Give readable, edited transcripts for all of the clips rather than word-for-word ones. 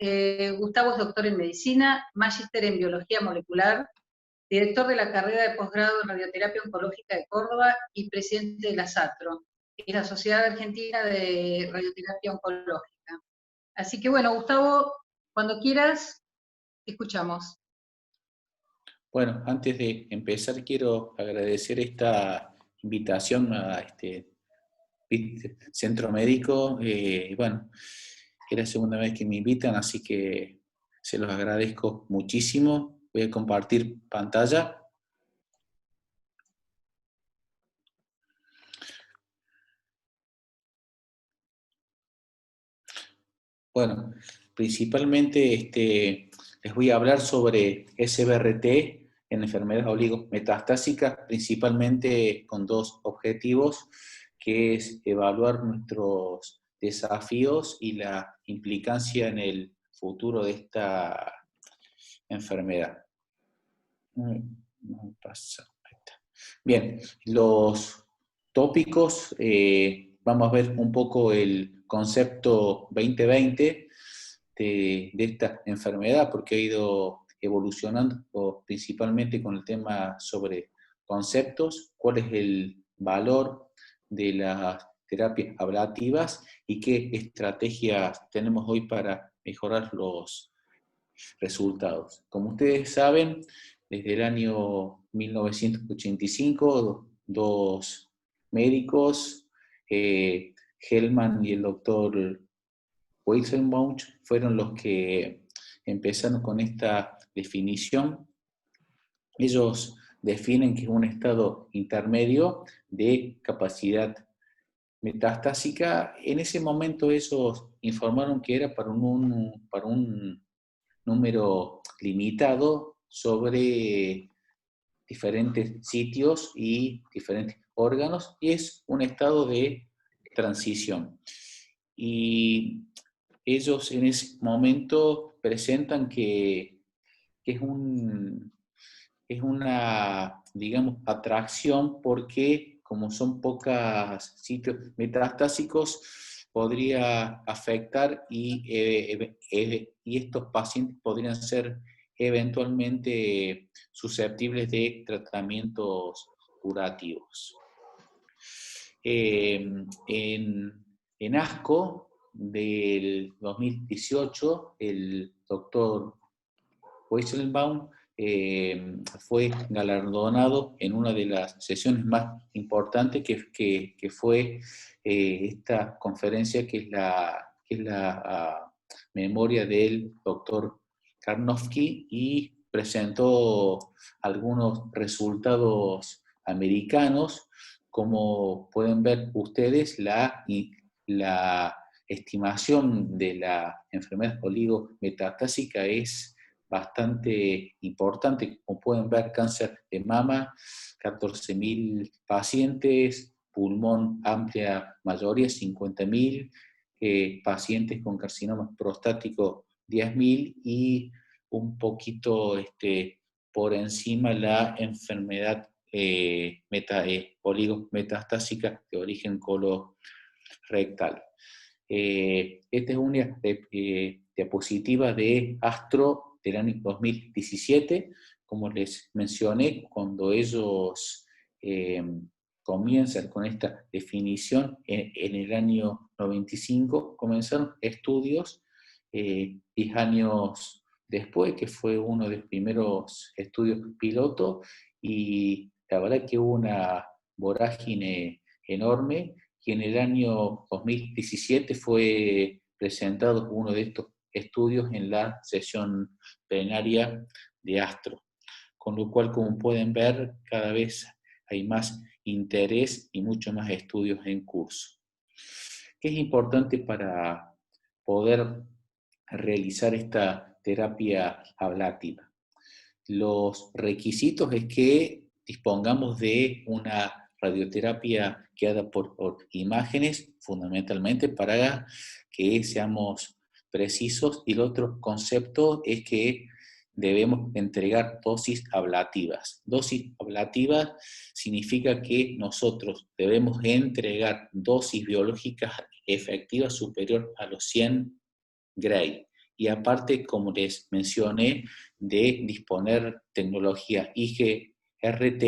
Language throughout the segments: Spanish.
Gustavo es doctor en medicina, magíster en biología molecular, director de la carrera de posgrado en radioterapia oncológica de Córdoba y presidente de la SATRO, que es la Sociedad Argentina de Radioterapia Oncológica. Así que bueno, Gustavo, cuando quieras, te escuchamos. Bueno, antes de empezar quiero agradecer esta invitación a este centro médico. Bueno, es la segunda vez que me invitan, así que se los agradezco muchísimo. Voy a compartir pantalla. Bueno, principalmente les voy a hablar sobre SBRT en enfermedades oligometastásicas, principalmente con dos objetivos, que es evaluar nuestros desafíos y la implicancia en el futuro de esta enfermedad. No pasa. Bien, los tópicos, vamos a ver un poco el concepto 2020 de esta enfermedad, porque ha ido evolucionando principalmente con el tema sobre conceptos, cuál es el valor de las terapias ablativas y qué estrategias tenemos hoy para mejorar los resultados. Como ustedes saben, desde el año 1985, dos médicos, Hellman y el doctor Weizenbaum, fueron los que empezaron con esta definición. Ellos definen que es un estado intermedio de capacidad metastásica. En ese momento ellos informaron que era para un número limitado sobre diferentes sitios y diferentes órganos, y es un estado de transición. Y ellos en ese momento presentan que es una, digamos, atracción, porque como son pocos sitios metastásicos, podría afectar y estos pacientes podrían ser eventualmente susceptibles de tratamientos curativos. En ASCO del 2018, el doctor Weizenbaum fue galardonado en una de las sesiones más importantes que fue esta conferencia, que es la memoria del doctor Karnofsky, y presentó algunos resultados americanos. Como pueden ver ustedes, la estimación de la enfermedad oligometastásica es bastante importante. Como pueden ver, cáncer de mama, 14.000 pacientes, pulmón, amplia mayoría, 50.000, pacientes con carcinoma prostático, 10.000, y un poquito por encima la enfermedad oligometastásica de origen colorectal. Esta es una diapositiva de ASTRO del año 2017, como les mencioné, cuando ellos comienzan con esta definición en el año 95, comenzaron estudios 10 años después, que fue uno de los primeros estudios piloto, y la verdad que hubo una vorágine enorme, y en el año 2017 fue presentado uno de estos estudios en la sesión plenaria de ASTRO, con lo cual, como pueden ver, cada vez hay más interés y muchos más estudios en curso. ¿Qué es importante para poder realizar esta terapia ablativa? Los requisitos es que dispongamos de una radioterapia guiada por imágenes, fundamentalmente, para que seamos precisos, y el otro concepto es que debemos entregar dosis ablativas. Dosis ablativas significa que nosotros debemos entregar dosis biológicas efectivas superior a los 100 Gray. y aparte, como les mencioné, de disponer tecnología IGRT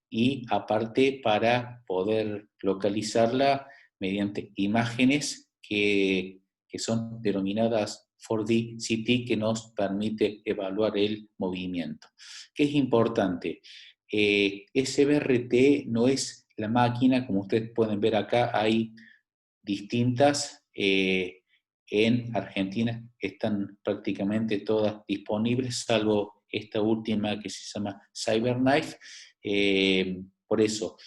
y aparte para poder localizarla mediante imágenes que son denominadas 4D CT, que nos permite evaluar el movimiento. ¿Qué es importante? SBRT no es la máquina, como ustedes pueden ver acá, hay distintas. En Argentina están prácticamente todas disponibles, salvo esta última que se llama CyberKnife. Por eso,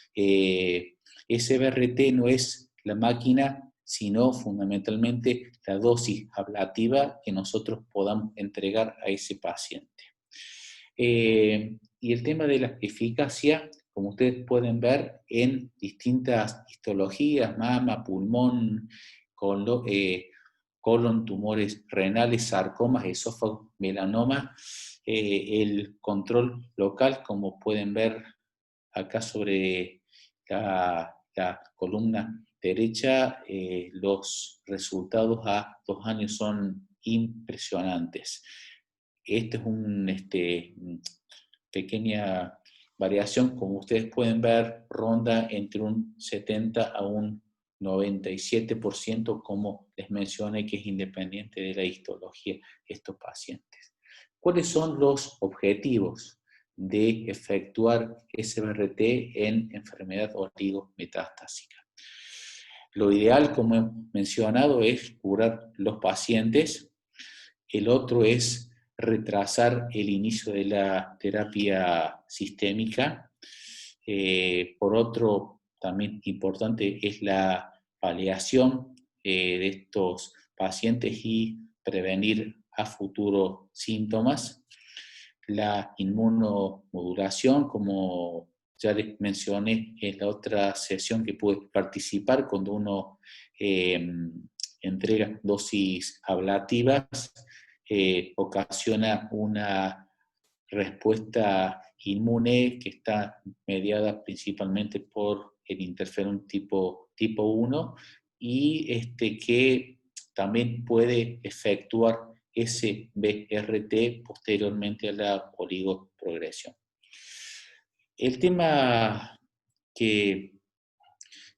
SBRT no es la máquina, sino fundamentalmente la dosis ablativa que nosotros podamos entregar a ese paciente. Y el tema de la eficacia, como ustedes pueden ver en distintas histologías, mama, pulmón, colon, tumores renales, sarcomas, esófago, melanoma, el control local, como pueden ver acá sobre la columna derecha, los resultados a 2 años son impresionantes. Esta es una pequeña variación, como ustedes pueden ver, ronda entre un 70 a un 97%, como les mencioné, que es independiente de la histología de estos pacientes. ¿Cuáles son los objetivos de efectuar SBRT en enfermedad oligometastásica? Lo ideal, como he mencionado, es curar los pacientes. El otro es retrasar el inicio de la terapia sistémica. Por otro, también importante es la paliación de estos pacientes y prevenir a futuro síntomas. La inmunomodulación, como ya les mencioné en la otra sesión que pude participar, cuando uno entrega dosis ablativas, ocasiona una respuesta inmune que está mediada principalmente por el interferón tipo 1 y que también puede efectuar SBRT posteriormente a la oligoprogresión. El tema que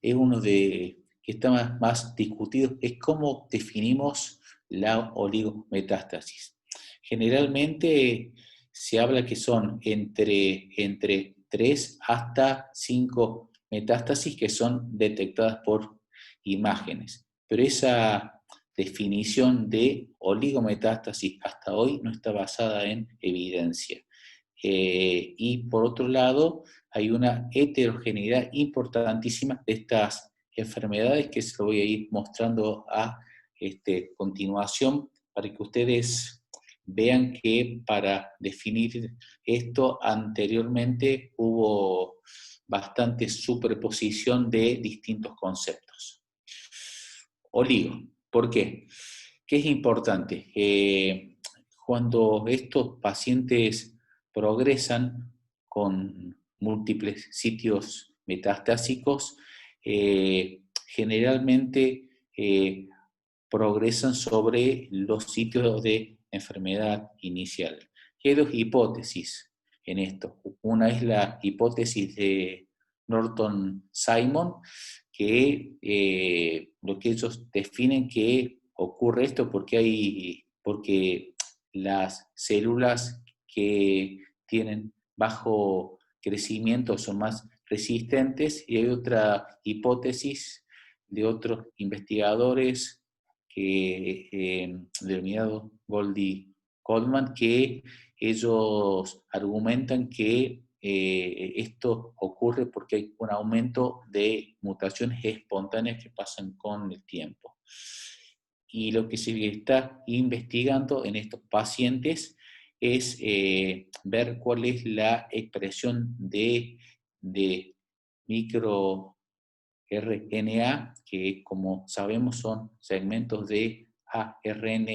es uno de que está más discutido es cómo definimos la oligometástasis. Generalmente se habla que son entre 3 hasta 5 metástasis que son detectadas por imágenes, pero esa definición de oligometástasis hasta hoy no está basada en evidencia. Y por otro lado, hay una heterogeneidad importantísima de estas enfermedades que se lo voy a ir mostrando a continuación para que ustedes vean que para definir esto anteriormente hubo bastante superposición de distintos conceptos. Oligo, ¿por qué? ¿Qué es importante? Cuando estos pacientes progresan con múltiples sitios metastásicos, generalmente progresan sobre los sitios de enfermedad inicial. Y hay 2 hipótesis en esto. Una es la hipótesis de Norton-Simon, que lo que ellos definen que ocurre esto porque las células que tienen bajo crecimiento son más resistentes, y hay otra hipótesis de otros investigadores denominado Goldie-Coleman, que ellos argumentan que esto ocurre porque hay un aumento de mutaciones espontáneas que pasan con el tiempo. Y lo que se está investigando en estos pacientes es ver cuál es la expresión de microRNA, que como sabemos son segmentos de ARN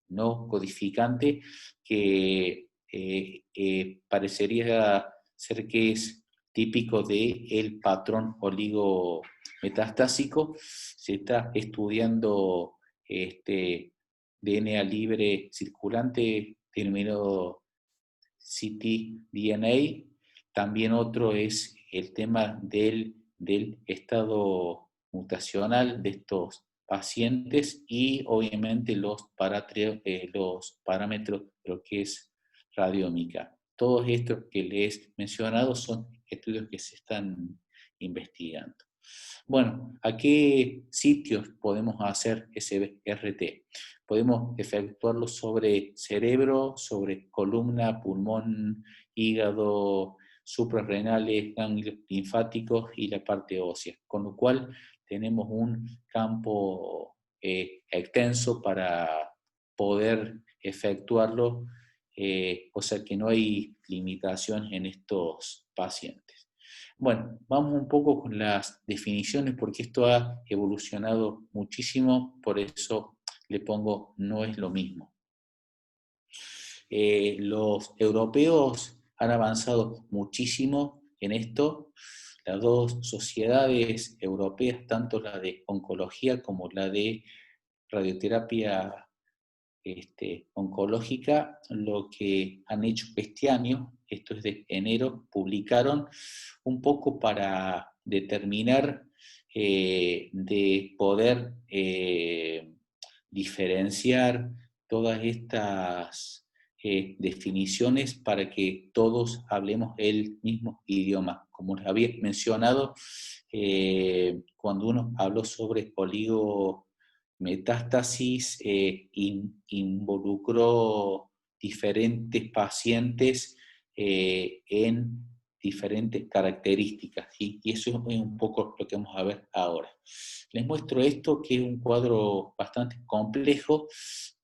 no codificante, que parecería ser que es típico del patrón oligometastásico. Se está estudiando DNA libre circulante denominado ctDNA. También otro es el tema del estado mutacional de estos pacientes y obviamente los parámetros de lo que es radiómica. Todos estos que les he mencionado son estudios que se están investigando. Bueno, ¿a qué sitios podemos hacer SBRT? Podemos efectuarlo sobre cerebro, sobre columna, pulmón, hígado, suprarrenales, ganglios linfáticos y la parte ósea, con lo cual tenemos un campo extenso para poder efectuarlo, o sea que no hay limitación en estos pacientes. Bueno, vamos un poco con las definiciones porque esto ha evolucionado muchísimo, por eso le pongo no es lo mismo. Los europeos han avanzado muchísimo en esto. Las dos sociedades europeas, tanto la de oncología como la de radioterapia oncológica, lo que han hecho este año, esto es de enero, publicaron un poco para determinar de poder diferenciar todas estas definiciones para que todos hablemos el mismo idioma. Como les había mencionado, cuando uno habló sobre oligometástasis, involucró diferentes pacientes en diferentes características, ¿sí? Y eso es un poco lo que vamos a ver ahora. Les muestro esto, que es un cuadro bastante complejo,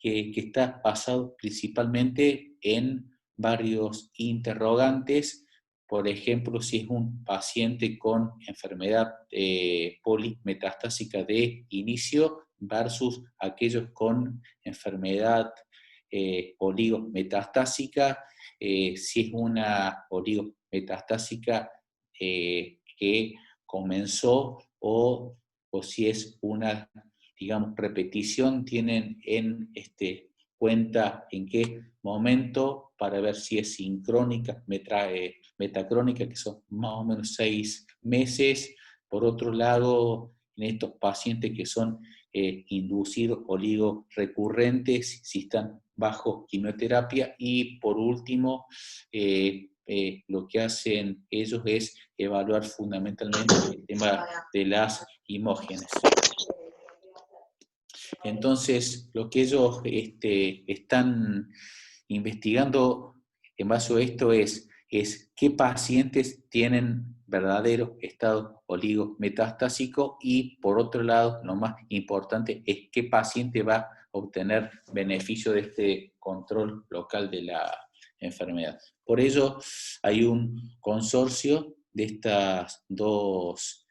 que está basado principalmente en varios interrogantes. Por ejemplo, si es un paciente con enfermedad polimetastásica de inicio versus aquellos con enfermedad oligometastásica, si es una oligometastásica que comenzó o si es una, digamos, repetición, tienen en cuenta en qué momento para ver si es sincrónica, metacrónica, que son más o menos 6 meses. Por otro lado, en estos pacientes que son inducidos oligorrecurrentes, si están bajo quimioterapia. Y por último, lo que hacen ellos es evaluar fundamentalmente el tema de las imógenes. Entonces, lo que ellos están investigando en base a esto es qué pacientes tienen verdadero estado oligometastásico y, por otro lado, lo más importante es qué paciente va a obtener beneficio de este control local de la enfermedad. Por ello, hay un consorcio de estas dos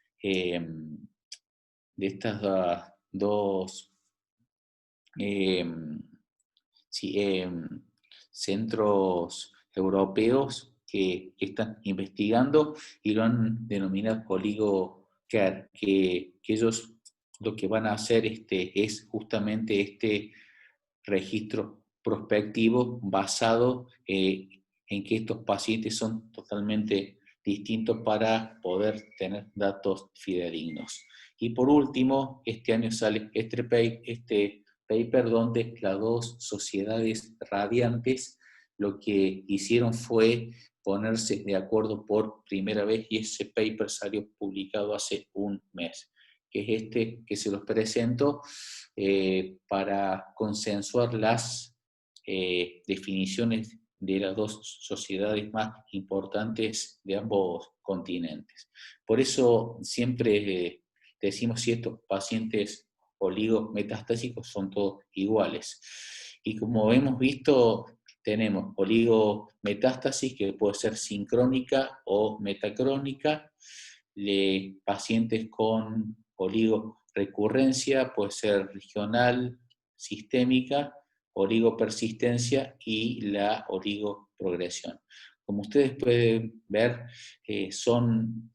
centros europeos que están investigando y lo han denominado OligoCare, que ellos lo que van a hacer es justamente este registro prospectivo basado en que estos pacientes son totalmente distintos para poder tener datos fidedignos. Y por último, este año sale este paper donde las dos sociedades radiantes lo que hicieron fue ponerse de acuerdo por primera vez, y ese paper salió publicado hace un mes, que es que se los presento para consensuar las definiciones de las dos sociedades más importantes de ambos continentes. Por eso siempre decimos si estos pacientes oligometastásicos son todos iguales. Y como hemos visto, tenemos oligometástasis que puede ser sincrónica o metacrónica, pacientes con oligorrecurrencia puede ser regional, sistémica, oligopersistencia y la oligoprogresión. Como ustedes pueden ver, son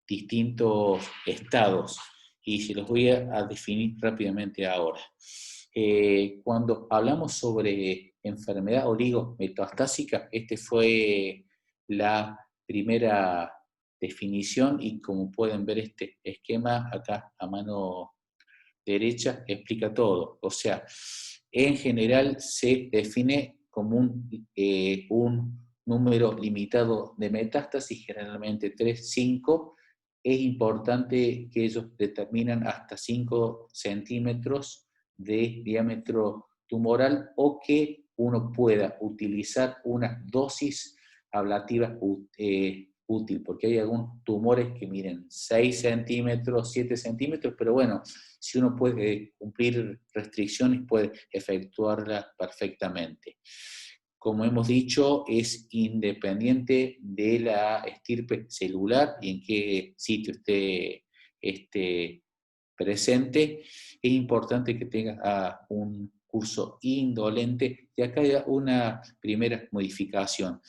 distintos estados y se los voy a definir rápidamente ahora. Cuando hablamos sobre enfermedad oligometastásica, esta fue la primera definición, y como pueden ver este esquema acá a mano derecha explica todo. O sea, en general se define como un número limitado de metástasis, generalmente 3, 5. Es importante que ellos determinan hasta 5 centímetros de diámetro tumoral, o que uno pueda utilizar una dosis ablativa útil, porque hay algunos tumores que miden 6 centímetros, 7 centímetros, pero bueno, si uno puede cumplir restricciones, puede efectuarla perfectamente. Como hemos dicho, es independiente de la estirpe celular y en qué sitio esté presente. Es importante que tenga un curso indolente. Y acá hay una primera modificación.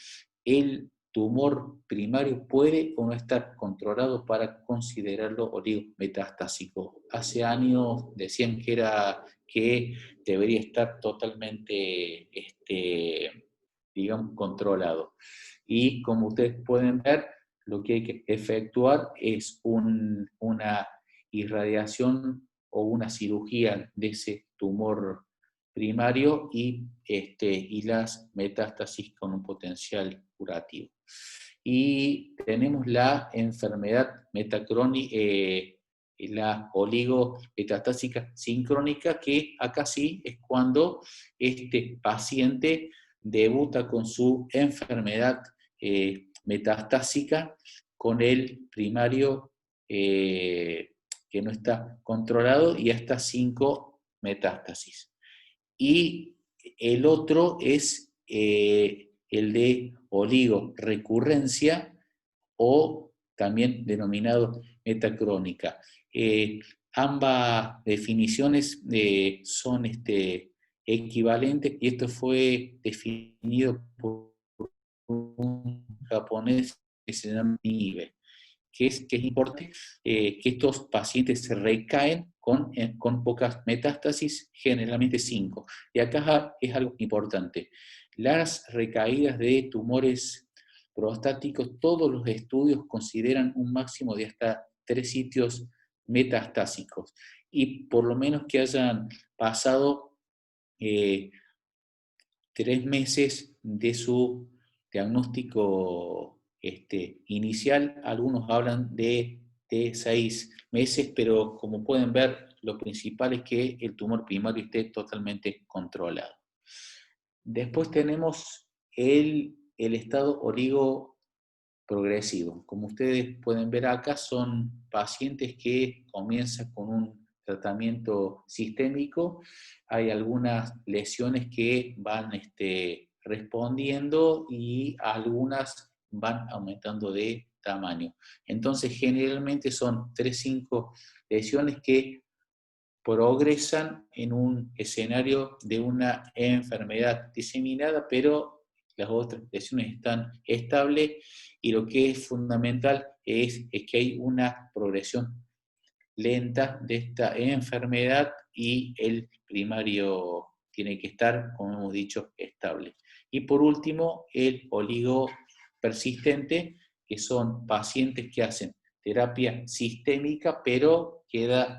El tumor primario puede o no estar controlado para considerarlo oligometastásico. Hace años decían que debería estar totalmente, digamos, controlado. Y como ustedes pueden ver, lo que hay que efectuar es una irradiación o una cirugía de ese tumor primario y las metástasis con un potencial curativo. Y tenemos la enfermedad metacrónica, la oligometastásica sincrónica, que acá sí es cuando este paciente debuta con su enfermedad metastásica con el primario que no está controlado y hasta 5 metástasis. Y el otro es el de oligorrecurrencia, o también denominado metacrónica. Ambas definiciones son equivalentes, y esto fue definido por un japonés que se llama Nibe, que es importante que estos pacientes se recaen con pocas metástasis, generalmente 5. Y acá es algo importante. Las recaídas de tumores prostáticos, todos los estudios consideran un máximo de hasta 3 sitios metastásicos, y por lo menos que hayan pasado 3 meses de su diagnóstico inicial. Algunos hablan de 6 meses, pero como pueden ver, lo principal es que el tumor primario esté totalmente controlado. Después tenemos el estado oligoprogresivo. Como ustedes pueden ver acá, son pacientes que comienzan con un tratamiento sistémico. Hay algunas lesiones que van respondiendo, y algunas van aumentando de tamaño. Entonces, generalmente son 3-5 lesiones que progresan en un escenario de una enfermedad diseminada, pero las otras lesiones están estables, y lo que es fundamental es que hay una progresión lenta de esta enfermedad, y el primario tiene que estar, como hemos dicho, estable. Y por último, el oligopersistente, que son pacientes que hacen terapia sistémica, pero queda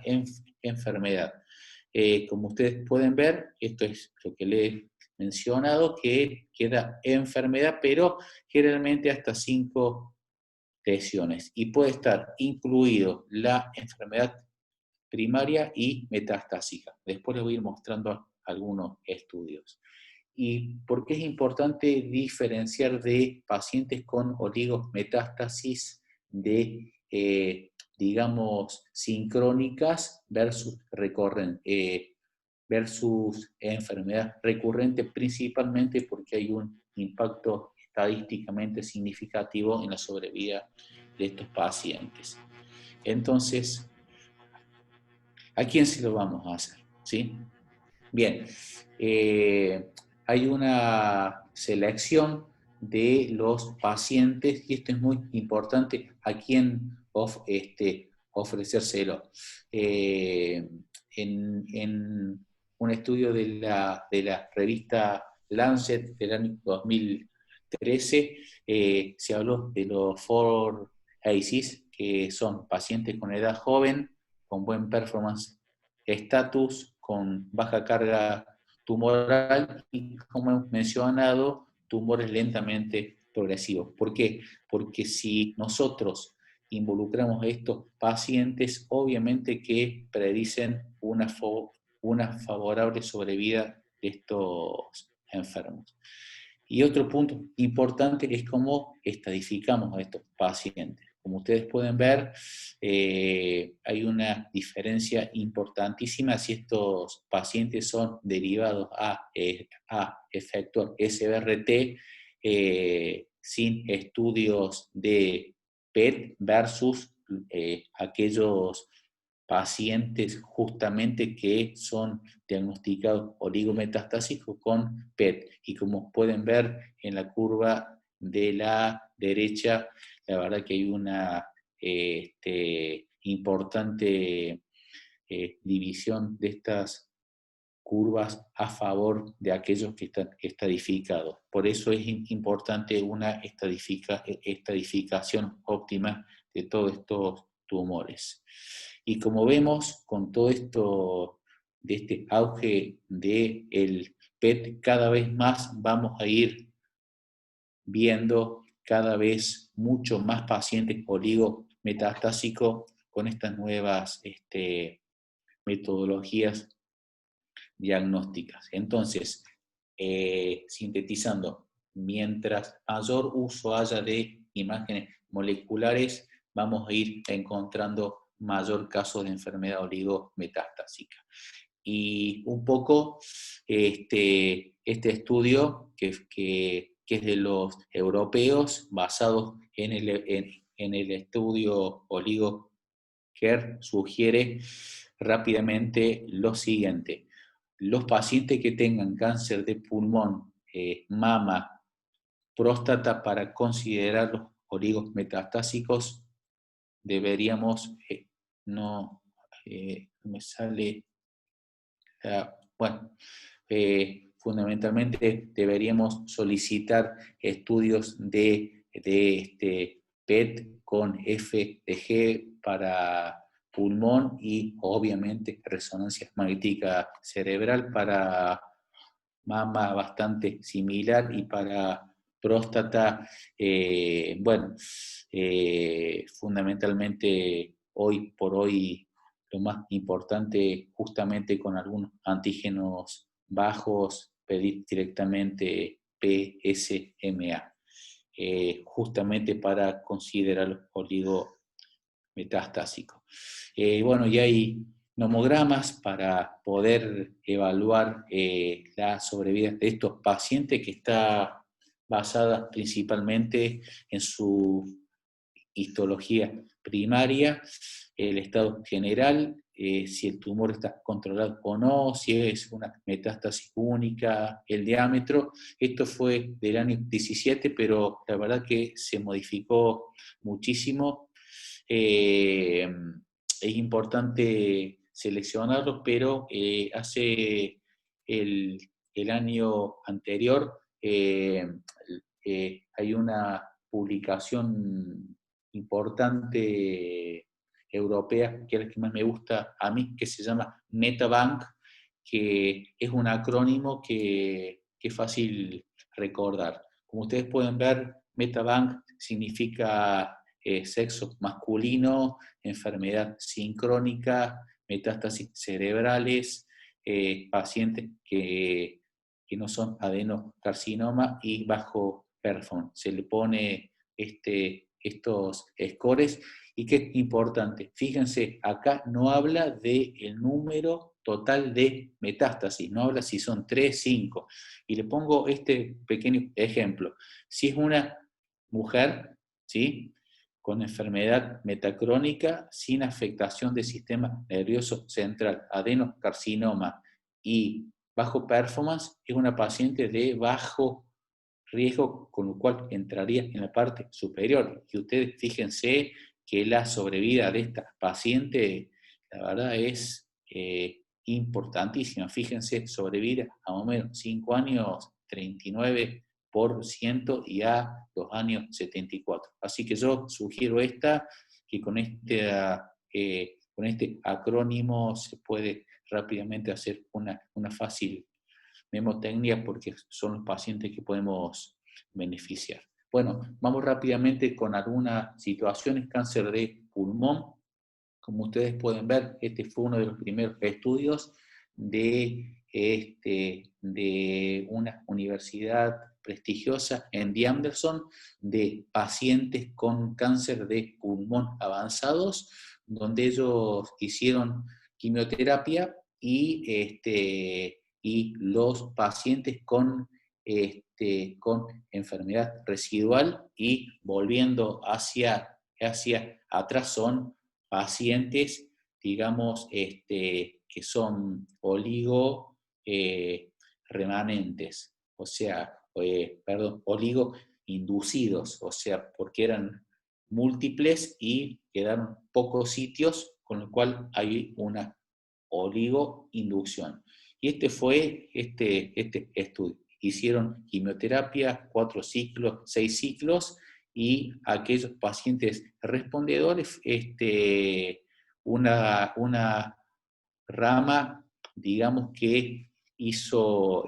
enfermedad. Como ustedes pueden ver, esto es lo que les he mencionado, que queda enfermedad, pero generalmente hasta 5 lesiones, y puede estar incluido la enfermedad primaria y metastásica. Después les voy a ir mostrando algunos estudios. ¿Y por qué es importante diferenciar de pacientes con oligometástasis digamos, sincrónicas versus enfermedad recurrente? Principalmente porque hay un impacto estadísticamente significativo en la sobrevida de estos pacientes. Entonces, ¿a quién se lo vamos a hacer? ¿Sí? Bien, hay una selección de los pacientes, y esto es muy importante, a quién ofrecérselo. En un estudio de la revista Lancet del año 2013, se habló de los 4 ACEs, que son pacientes con edad joven, con buen performance status, con baja carga tumoral y, como hemos mencionado, tumores lentamente progresivos. ¿Por qué? Porque si nosotros involucramos a estos pacientes, obviamente que predicen una favorable sobrevida de estos enfermos. Y otro punto importante es cómo estadificamos a estos pacientes. Como ustedes pueden ver, hay una diferencia importantísima si estos pacientes son derivados a efectuar SBRT sin estudios de PET versus aquellos pacientes justamente que son diagnosticados oligometastásicos con PET. Y como pueden ver en la curva de la derecha, la verdad que hay una importante división de estas curvas a favor de aquellos que están estadificados. Por eso es importante una estadificación óptima de todos estos tumores. Y como vemos, con todo esto, de este auge del PET, cada vez más vamos a ir viendo cada vez mucho más pacientes oligometastásicos con estas nuevas metodologías diagnósticas. Entonces, sintetizando, mientras mayor uso haya de imágenes moleculares, vamos a ir encontrando mayor caso de enfermedad oligometastásica. Y un poco este estudio que es de los europeos, basado en el estudio OligoCare, sugiere rápidamente lo siguiente: los pacientes que tengan cáncer de pulmón, mama, próstata, para considerar los oligos deberíamos, no me sale, bueno, fundamentalmente deberíamos solicitar estudios de PET con FDG para pulmón y obviamente resonancia magnética cerebral para mama, bastante similar, y para próstata, fundamentalmente hoy por hoy lo más importante, justamente con algunos antígenos bajos, pedir directamente PSMA, justamente para considerar los oligometastásicos. Bueno, y hay nomogramas para poder evaluar la sobrevida de estos pacientes, que está basada principalmente en su histología primaria, el estado general, si el tumor está controlado o no, si es una metástasis única, el diámetro. Esto fue del año 17, pero la verdad que se modificó muchísimo. Es importante seleccionarlos, pero hace el año anterior hay una publicación importante europea, que es la que más me gusta a mí, que se llama MetaBank, que es un acrónimo que es fácil recordar. Como ustedes pueden ver, MetaBank significa sexo masculino, enfermedad sincrónica, metástasis cerebrales, pacientes que no son adenocarcinoma y bajo performance. Se le pone estos scores. Y qué importante, fíjense, acá no habla del número total de metástasis, no habla si son 3, 5. Y le pongo este pequeño ejemplo. Si es una mujer, ¿sí?, con enfermedad metacrónica, sin afectación del sistema nervioso central, adenocarcinoma y bajo performance, es una paciente de bajo riesgo, con lo cual entraría en la parte superior. Y ustedes fíjense que la sobrevida de esta paciente, la verdad, es importantísima. Fíjense, sobrevivir a más o menos 5 años, 39%, y a 2 años, 74%. Así que yo sugiero que con este acrónimo se puede rápidamente hacer una fácil memotecnia, porque son los pacientes que podemos beneficiar. Bueno, vamos rápidamente con algunas situaciones. Cáncer de pulmón. Como ustedes pueden ver, este fue uno de los primeros estudios de una universidad prestigiosa, MD Anderson, de pacientes con cáncer de pulmón avanzados, donde ellos hicieron quimioterapia y los pacientes con enfermedad residual, y volviendo hacia atrás son pacientes, digamos, que son remanentes, o sea, oligo-inducidos, o sea, porque eran múltiples y quedaron pocos sitios, con lo cual hay una oligoinducción. Y este fue este estudio. Hicieron quimioterapia, 4 ciclos, 6 ciclos, y aquellos pacientes respondedores, una rama, digamos, que hizo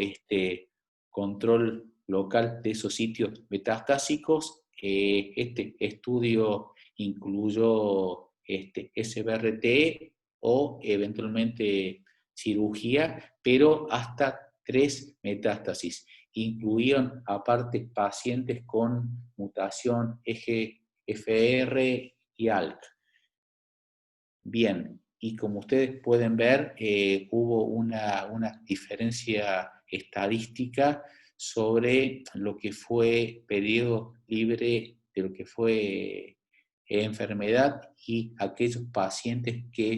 control local de esos sitios metastásicos. Este estudio incluyó SBRT o eventualmente cirugía, pero hasta 3 metástasis. Incluían aparte pacientes con mutación EGFR y ALK. Bien, y como ustedes pueden ver, hubo una diferencia estadística sobre lo que fue periodo libre de lo que fue enfermedad, y aquellos pacientes que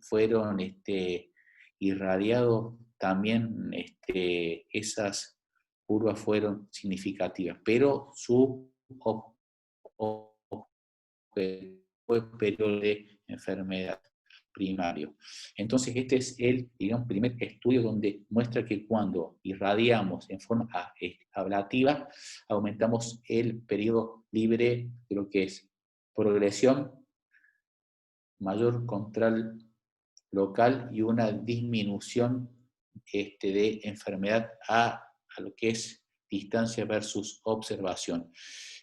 fueron irradiados también. Esas curvas fueron significativas, pero su fue periodo de enfermedad primario. Entonces, este es el, digamos, primer estudio donde muestra que cuando irradiamos en forma ablativa, aumentamos el periodo libre de lo que es progresión, mayor control local y una disminución de enfermedad a lo que es distancia versus observación.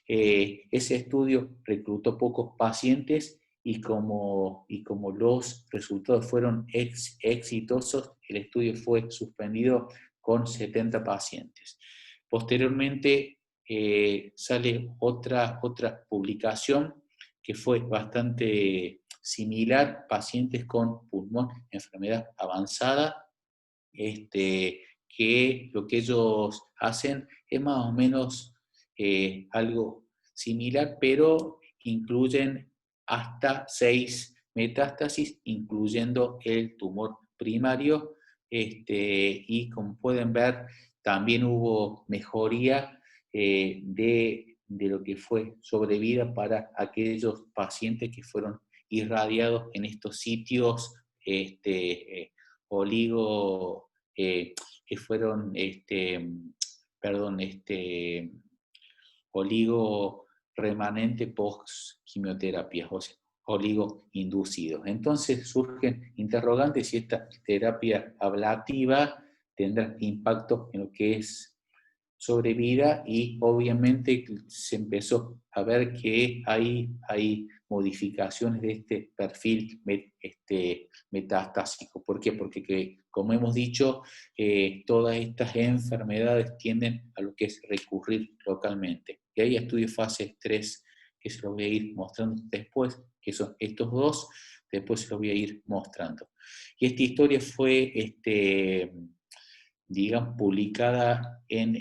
Ese estudio reclutó pocos pacientes, y como los resultados fueron exitosos, el estudio fue suspendido con 70 pacientes. Posteriormente sale otra publicación que fue bastante similar: pacientes con pulmón, enfermedad avanzada, que lo que ellos hacen es más o menos algo similar, pero incluyen hasta 6 metástasis, incluyendo el tumor primario, y como pueden ver, también hubo mejoría de lo que fue sobrevida para aquellos pacientes que fueron irradiados en estos sitios que fueron oligo remanente post quimioterapia, o sea, oligo inducidos. Entonces surgen interrogantes si esta terapia ablativa tendrá impacto en lo que es sobrevida, y obviamente se empezó a ver que hay modificaciones de este perfil metastásico. ¿Por qué? Porque, como hemos dicho, todas estas enfermedades tienden a lo que es recurrir localmente. Y hay estudios fase 3 que se los voy a ir mostrando después, que son estos dos, después se los voy a ir mostrando. Y esta historia fue digamos, publicada en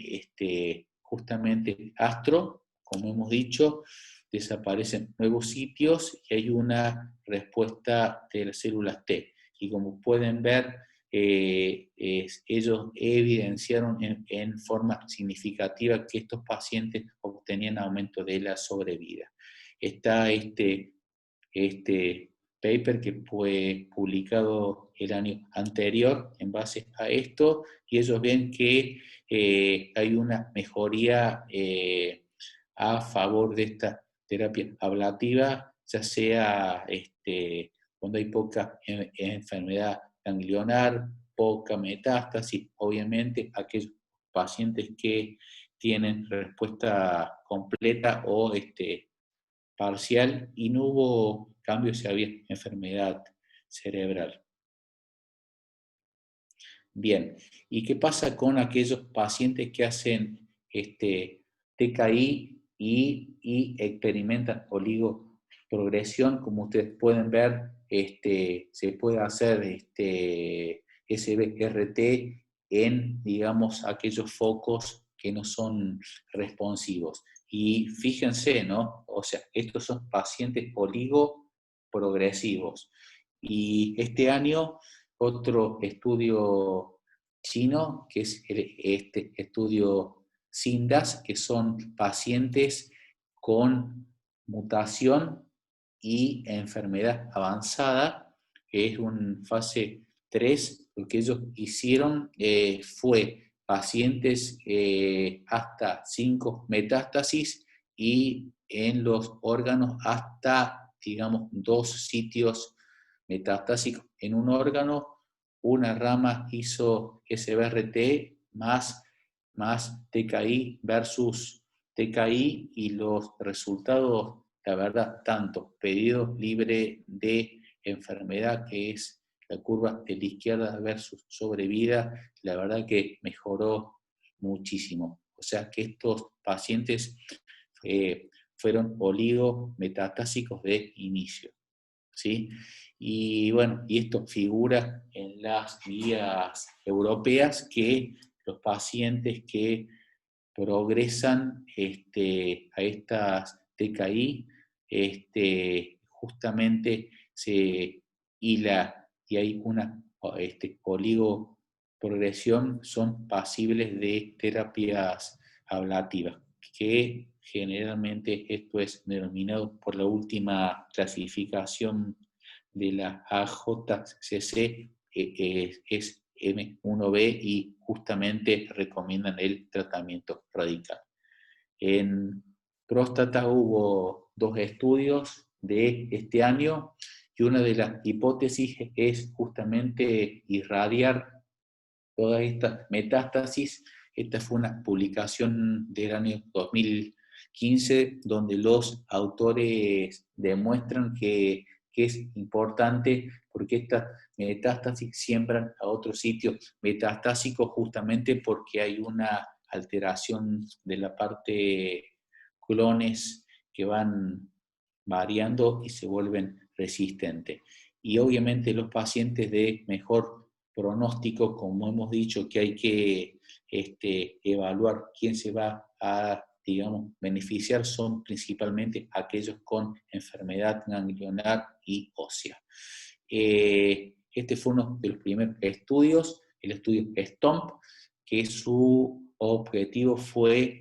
justamente Astro. Como hemos dicho, desaparecen nuevos sitios y hay una respuesta de las células T. Y como pueden ver, ellos evidenciaron en forma significativa que estos pacientes obtenían aumento de la sobrevida. Está paper que fue publicado el año anterior en base a esto, y ellos ven que hay una mejoría a favor de esta terapia ablativa, ya sea cuando hay poca enfermedad ganglionar, poca metástasis, obviamente aquellos pacientes que tienen respuesta completa o parcial y no hubo cambio si había enfermedad cerebral. Bien, ¿y qué pasa con aquellos pacientes que hacen TKI y experimentan oligoprogresión? Como ustedes pueden ver, se puede hacer SBRT en, digamos, aquellos focos que no son responsivos. Y fíjense, ¿no? O sea, estos son pacientes oligoprogresivos. Y este año, otro estudio chino, que es este estudio SINDAS, que son pacientes con mutación y enfermedad avanzada, que es un fase 3. Lo que ellos hicieron fue pacientes hasta 5 metástasis y en los órganos hasta, digamos, 2 sitios metastásicos en un órgano. Una rama hizo SBRT más TKI versus TKI, y los resultados, la verdad, tanto pedido libre de enfermedad, que es la curva de la izquierda, versus sobrevida, la verdad que mejoró muchísimo. O sea que estos pacientes fueron oligometastásicos de inicio, ¿sí? Y bueno, y esto figura en las guías europeas, que los pacientes que progresan a estas TKI, justamente y hay una oligoprogresión, son pasibles de terapias ablativas, que generalmente esto es denominado por la última clasificación de la AJCC, es M1B, y justamente recomiendan el tratamiento radical. En próstata hubo 2 estudios de este año, y una de las hipótesis es justamente irradiar todas estas metástasis. Esta fue una publicación del año 2015, donde los autores demuestran que es importante, porque estas metástasis siembran a otros sitios metastásicos, justamente porque hay una alteración de la parte clones que van variando y se vuelven resistentes. Y obviamente los pacientes de mejor pronóstico, como hemos dicho, que hay que evaluar quién se va a, digamos, beneficiar, son principalmente aquellos con enfermedad ganglionar y ósea. Este fue uno de los primeros estudios, el estudio STOMP, que su objetivo fue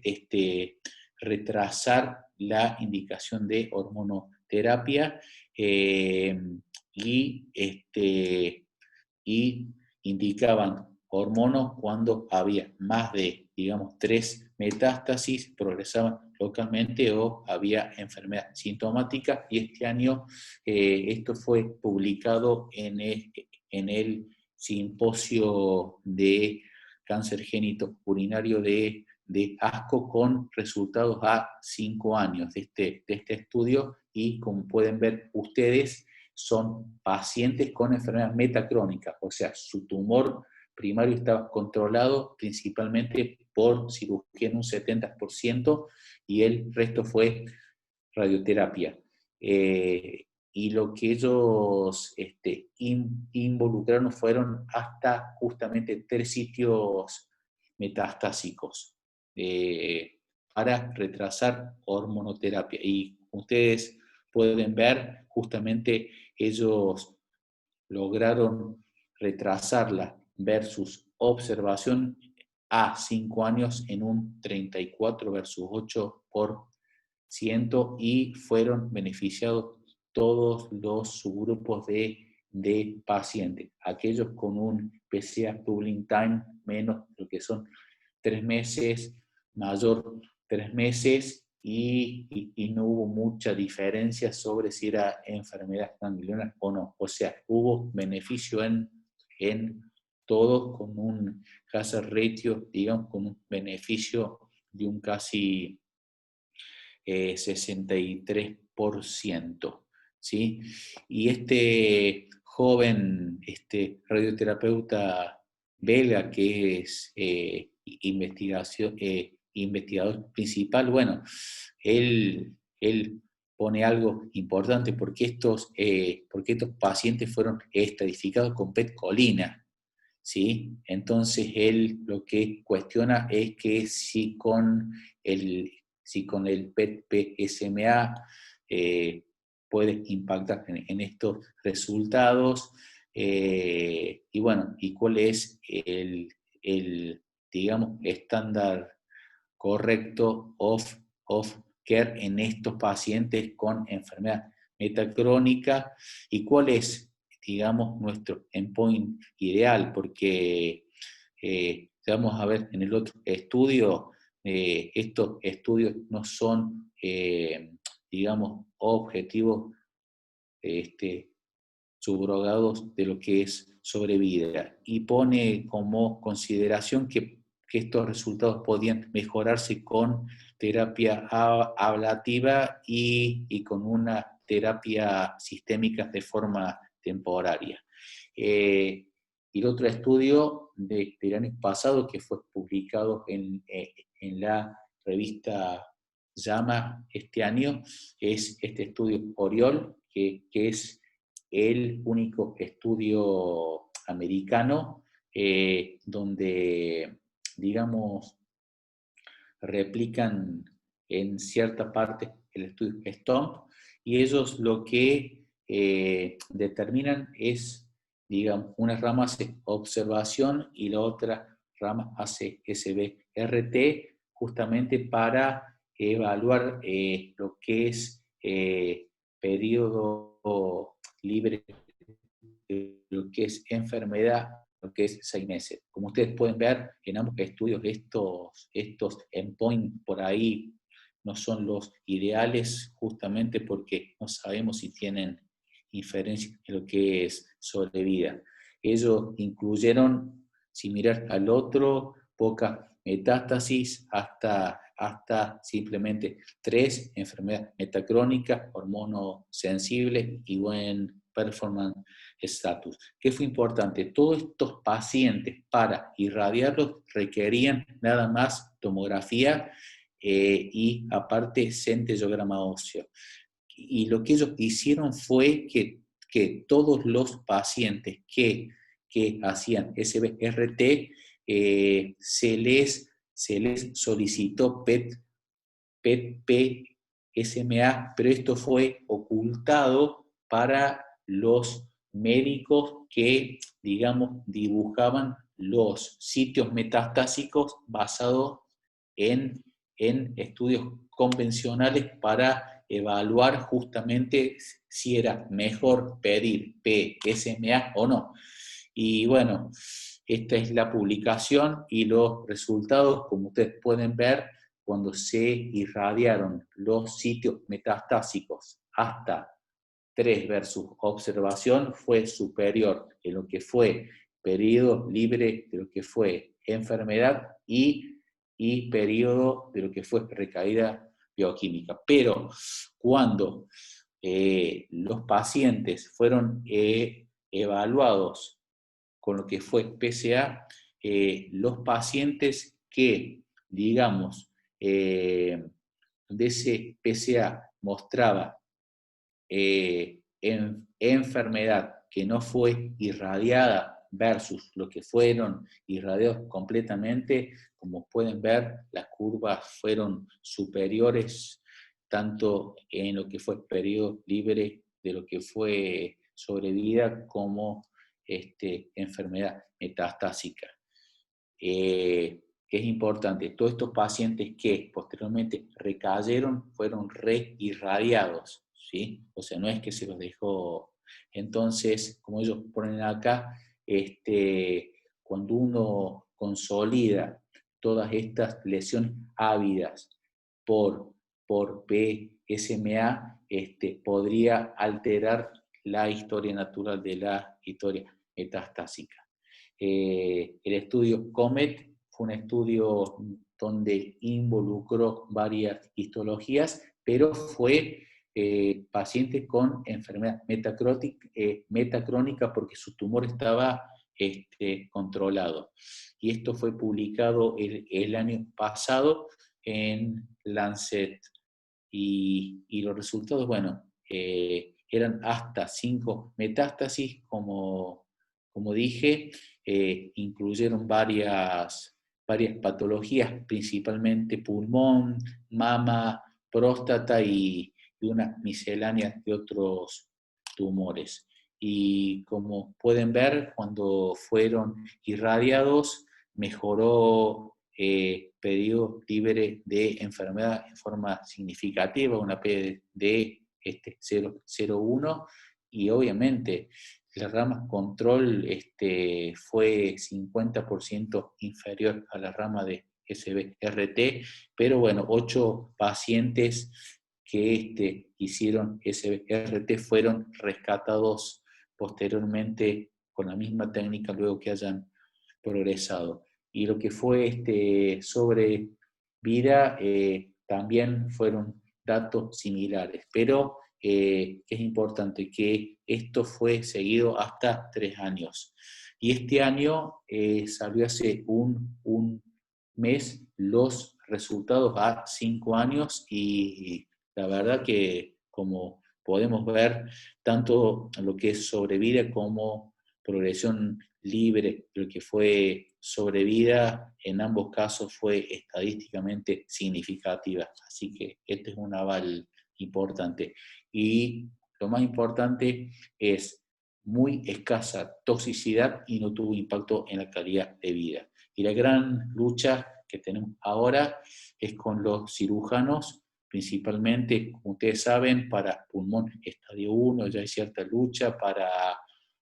retrasar la indicación de hormonoterapia, y indicaban hormonos cuando había más de, digamos, 3 metástasis, progresaban localmente o había enfermedad sintomática. Y este año esto fue publicado en el simposio de cáncer génito urinario de ASCO, con resultados a 5 años de este estudio, y como pueden ver ustedes, son pacientes con enfermedad metacrónica, o sea, su tumor primario estaba controlado principalmente por cirugía en un 70%, y el resto fue radioterapia. Y lo que ellos involucraron fueron hasta justamente 3 sitios metastásicos para retrasar hormonoterapia. Y ustedes pueden ver, justamente ellos lograron retrasarla versus observación a 5 años en un 34 versus 8%, y fueron beneficiados todos los subgrupos de pacientes. Aquellos con un PCA doubling time menos lo que son 3 meses, mayor 3 meses, y no hubo mucha diferencia sobre si era enfermedad ganglionar o no. O sea, hubo beneficio en todos con un hazard ratio, digamos, con un beneficio de un casi 63%. ¿Sí? Y este joven radioterapeuta belga que es investigador principal, bueno, él pone algo importante porque estos pacientes fueron estratificados con PET-colina, ¿sí? Entonces él lo que cuestiona es que si con el PET-PSMA puede impactar en estos resultados, y bueno, y cuál es digamos, estándar correcto of care en estos pacientes con enfermedad metacrónica, y cuál es, digamos, nuestro endpoint ideal, porque vamos a ver en el otro estudio, estos estudios no son, digamos, objetivos subrogados de lo que es sobrevida, y pone como consideración que estos resultados podían mejorarse con terapia ablativa y con una terapia sistémica de forma temporaria. Y el otro estudio del año pasado, que fue publicado en la revista JAMA este año, es este estudio Oriol, que es el único estudio americano donde, digamos, replican en cierta parte el estudio STOMP, y ellos lo que determinan es, digamos, una rama hace observación y la otra rama hace SBRT, justamente para evaluar lo que es periodo libre de lo que es enfermedad, lo que es 6 meses. Como ustedes pueden ver, en ambos estudios estos endpoints por ahí no son los ideales, justamente porque no sabemos si tienen inferencia en lo que es sobrevida. Ellos incluyeron, sin mirar al otro, poca metástasis hasta simplemente 3, enfermedad metacrónica, hormono sensible y buen performance status. ¿Qué fue importante? Todos estos pacientes, para irradiarlos, requerían nada más tomografía y aparte centellograma óseo. Y lo que ellos hicieron fue que todos los pacientes que hacían SBRT se les solicitó PET-PSMA, pero esto fue ocultado para los médicos que, digamos, dibujaban los sitios metastásicos basados en estudios convencionales para evaluar justamente si era mejor pedir PSMA o no. Y bueno, esta es la publicación y los resultados, como ustedes pueden ver, cuando se irradiaron los sitios metastásicos hasta 3 versus observación, fue superior en lo que fue periodo libre de lo que fue enfermedad y periodo de lo que fue recaída bioquímica. Pero cuando los pacientes fueron evaluados con lo que fue PSA, los pacientes que, digamos, donde ese PSA mostraba enfermedad que no fue irradiada versus lo que fueron irradiados completamente, como pueden ver, las curvas fueron superiores tanto en lo que fue periodo libre de lo que fue sobrevida como enfermedad metastásica. Que es importante, todos estos pacientes que posteriormente recayeron fueron reirradiados, ¿sí? O sea, no es que se los dejó. Entonces, como ellos ponen acá, cuando uno consolida todas estas lesiones ávidas por PSMA, podría alterar la historia natural de la historia metastásica. El estudio COMET fue un estudio donde involucró varias histologías, pero fue pacientes con enfermedad metacrónica porque su tumor estaba controlado. Y esto fue publicado el año pasado en Lancet. Y los resultados, bueno, eran hasta 5 metástasis, como dije, incluyeron varias patologías, principalmente pulmón, mama, próstata y una miscelánea de otros tumores. Y como pueden ver, cuando fueron irradiados, mejoró periodo libre de enfermedad en forma significativa, una P de 0,01, y obviamente la rama control fue 50% inferior a la rama de SBRT, pero bueno, 8 pacientes que hicieron SBRT fueron rescatados posteriormente con la misma técnica luego que hayan progresado. Y lo que fue sobre vida también fueron datos similares, pero es importante que esto fue seguido hasta 3 años. Y este año salió hace un mes los resultados a 5 años y la verdad que, como podemos ver, tanto lo que es sobrevida como progresión libre, lo que fue sobrevida, en ambos casos fue estadísticamente significativa. Así que este es un aval importante. Y lo más importante es muy escasa toxicidad y no tuvo impacto en la calidad de vida. Y la gran lucha que tenemos ahora es con los cirujanos, principalmente, como ustedes saben, para pulmón estadio 1 ya hay cierta lucha, para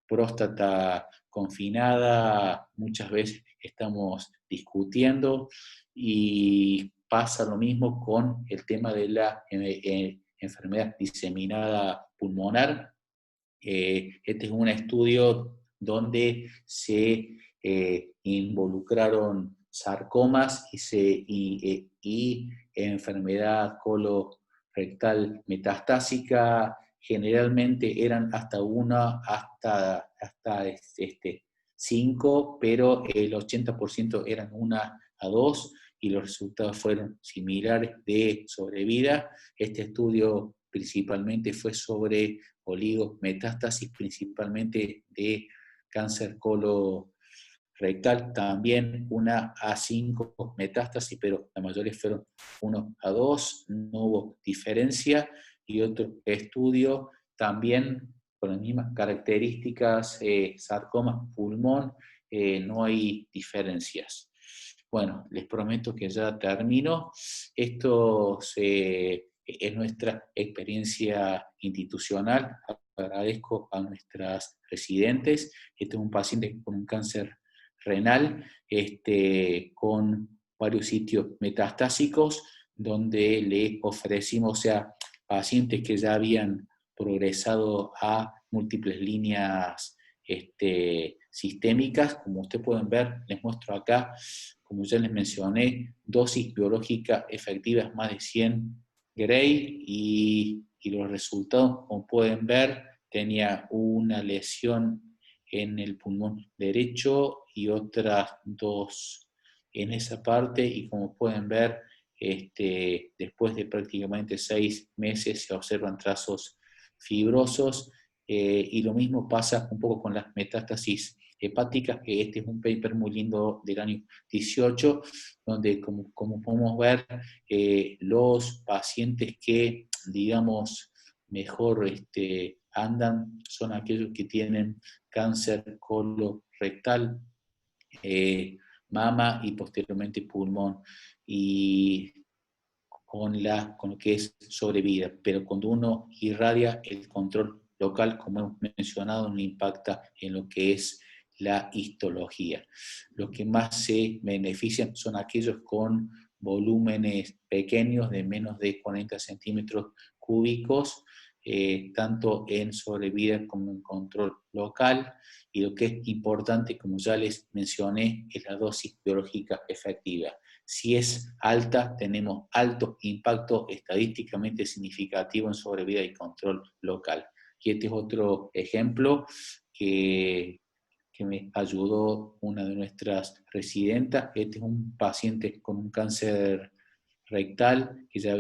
próstata confinada muchas veces estamos discutiendo, y pasa lo mismo con el tema de la enfermedad diseminada pulmonar. Este es un estudio donde se involucraron sarcomas y enfermedad colorectal metastásica. Generalmente eran hasta 5, pero el 80% eran 1 a 2 y los resultados fueron similares de sobrevida. Este estudio principalmente fue sobre oligometástasis, principalmente de cáncer colorectal, también 1 a 5 metástasis, pero la mayoría fueron 1 a 2, no hubo diferencia. Y otro estudio también con las mismas características, sarcoma pulmón, no hay diferencias. Bueno, les prometo que ya termino. Esto es nuestra experiencia institucional. Agradezco a nuestras residentes. Este es un paciente con un cáncer renal, con varios sitios metastásicos, donde le ofrecimos, o sea, pacientes que ya habían progresado a múltiples líneas sistémicas. Como ustedes pueden ver, les muestro acá, como ya les mencioné, dosis biológica efectivas más de 100 Gray, y los resultados, como pueden ver, tenía una lesión en el pulmón derecho y otras 2 en esa parte, y como pueden ver, después de prácticamente 6 meses se observan trazos fibrosos, y lo mismo pasa un poco con las metástasis hepáticas, que este es un paper muy lindo del año 18, donde como podemos ver, los pacientes que, digamos, mejor andan son aquellos que tienen cáncer colorectal, mama y posteriormente pulmón. Y con lo que es sobrevida, pero cuando uno irradia, el control local, como hemos mencionado, no impacta en lo que es la histología. Los que más se benefician son aquellos con volúmenes pequeños de menos de 40 centímetros cúbicos, tanto en sobrevida como en control local, y lo que es importante, como ya les mencioné, es la dosis biológica efectiva. Si es alta, tenemos alto impacto estadísticamente significativo en sobrevida y control local. Y este es otro ejemplo que me ayudó una de nuestras residentas. Este es un paciente con un cáncer rectal que ya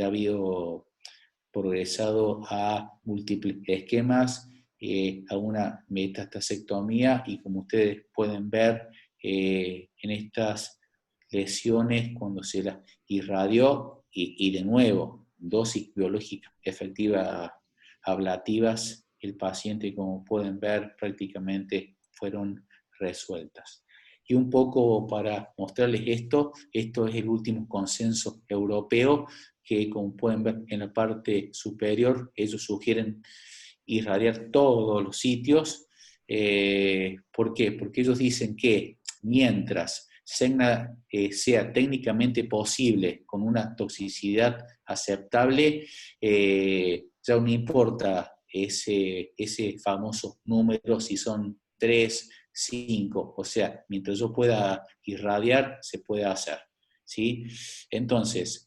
había progresado a múltiples esquemas, a una metastasectomía, y como ustedes pueden ver en estas lesiones, cuando se las irradió, y de nuevo, dosis biológicas efectivas ablativas, el paciente, como pueden ver, prácticamente fueron resueltas. Y un poco para mostrarles esto es el último consenso europeo, que como pueden ver en la parte superior, ellos sugieren irradiar todos los sitios. ¿Por qué? Porque ellos dicen que mientras sea técnicamente posible, con una toxicidad aceptable, ya no importa ese famoso número, si son 3, 5, o sea, mientras yo pueda irradiar, se puede hacer, ¿sí? Entonces,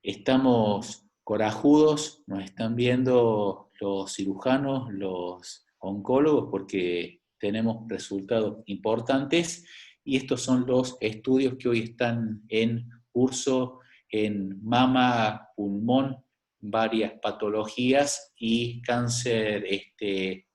estamos corajudos, nos están viendo los cirujanos, los oncólogos, porque tenemos resultados importantes, y estos son los estudios que hoy están en curso en mama, pulmón, varias patologías y cáncer